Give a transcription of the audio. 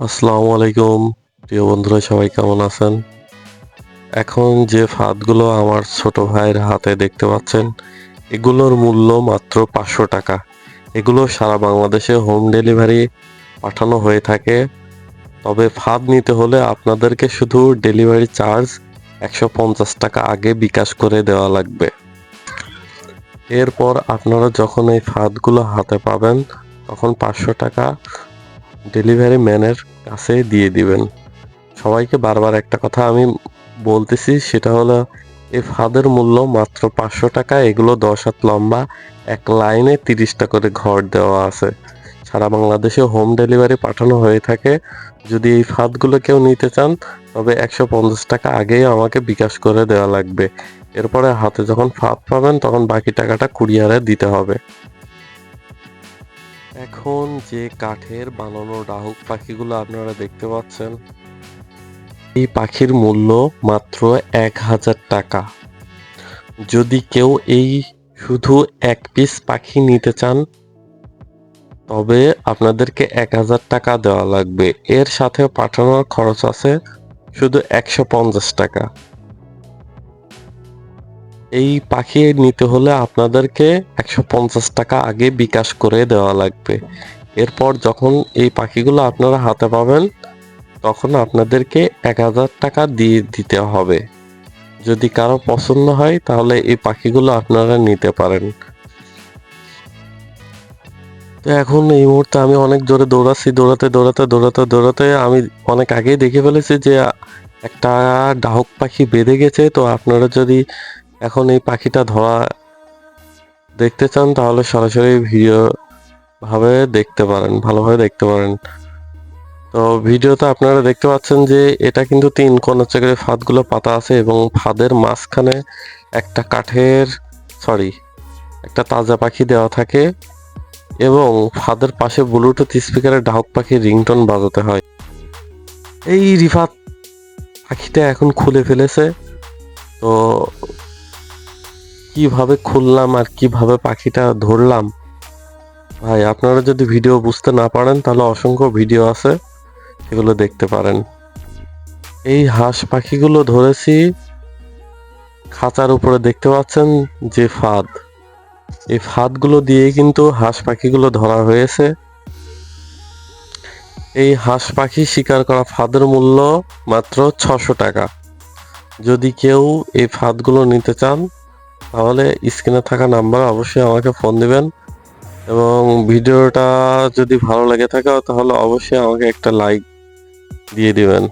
আসসালামু আলাইকুম প্রিয় বন্ধুরা, সবাই কেমন আছেন? এখন যে ফাঁদগুলো আমার ছোট ভাইয়ের হাতে দেখতে পাচ্ছেন, এগুলোর মূল্য মাত্র 500 টাকা। এগুলো সারা বাংলাদেশে হোম ডেলিভারি পাঠানো হয়ে থাকে। তবে ফাঁদ নিতে হলে আপনাদেরকে শুধু ডেলিভারি চার্জ 150 টাকা আগে বিকাশ করে দেওয়া লাগবে। এরপর আপনারা যখন এই ফাঁদগুলো হাতে পাবেন, তখন 500 টাকা ডেলিভারি ম্যানের কাছে দিয়ে দিবেন। সবাইকে বারবার একটা কথা আমি বলতেছি, সেটা হলো এই ফাঁদের মূল্য মাত্র 500 টাকা। এগুলো 10 হাত লম্বা, এক লাইনে 30টা করে ঘর দেওয়া আছে। সারা বাংলাদেশে হোম ডেলিভারি পাঠানো হয়ে থাকে। যদি এই ফাঁদগুলো কেউ নিতে চান, তবে 150 টাকা আগেই আমাকে বিকাশ করে দেওয়া লাগবে। এরপরে হাতে যখন ফাঁদ পাবেন, তখন বাকি টাকাটা কুরিয়ারে দিতে হবে। এখন যে কাঠের বানানো ডাহুক পাখিগুলো আপনারা দেখতে পাচ্ছেন, এই পাখির মূল্য মাত্র 1000 টাকা। যদি কেউ এই শুধু এক পিস পাখি নিতে চান, তবে আপনাদেরকে 1000 টাকা দেওয়া লাগবে। এর সাথে পাঠানোর খরচ আছে শুধু 150 টাকা। এই পাখি নিতে হলে আপনাদেরকে 150 টাকা আগে বিকাশ করে দেওয়া লাগবে। এরপর যখন এই পাখিগুলো আপনারা হাতে পাবেন, তখন আপনাদেরকে 1000 টাকা দিয়ে দিতে হবে। যদি কারো পছন্দ হয়, তাহলে এই পাখিগুলো আপনারা নিতে পারেন। তো এখন এই মুহূর্তে আমি অনেক জোরে দৌড়াচ্ছি, দৌড়াতে আমি অনেক আগেই দেখে ফেলেছি যে একটা ডাহুক পাখি বেঁধে গেছে। তো আপনারা যদি এখন এই পাখিটা ধরা দেখতে চান, তাহলে সরাসরি ভিডিও ভালোভাবে দেখতে পারেন। তো ভিডিওতে আপনারা দেখতে পাচ্ছেন যে এটা কিন্তু 3 কোণ করে ফাঁদগুলো পাতা আছে, এবং ফাঁদের মাঝখানে একটা একটা তাজা পাখি দেওয়া থাকে, এবং ফাঁদের পাশে ব্লুটুথ স্পিকারে ডাহুক পাখির রিংটোন বাজাতে হয়। এই রিফাত পাখিটা এখন খুলে ফেলেছে। তো কিভাবে খুললাম আর কিভাবে পাখিটা ধরলাম, ভাই আপনারা যদি ভিডিও বুঝতে না পারেন, তাহলে অসংখ্য ভিডিও আছে, সেগুলো দেখতে পারেন। এই হাঁস পাখিগুলো ধরেছি খাঁচার উপরে, দেখতে পাচ্ছেন যে ফাঁদ, এই ফাঁদগুলো দিয়ে কিন্তু হাঁস পাখিগুলো ধরা হয়েছে। এই হাঁস পাখি শিকার করা ফাঁদের মূল্য মাত্র 600 টাকা। যদি কেউ এই ফাঁদগুলো নিতে চান, তাহলে স্ক্রিনে থাকা নাম্বারে অবশ্যই আমাকে ফোন দিবেন, এবং ভিডিওটা যদি ভালো লেগে থাকে, তাহলে অবশ্যই আমাকে একটা লাইক দিয়ে দিবেন।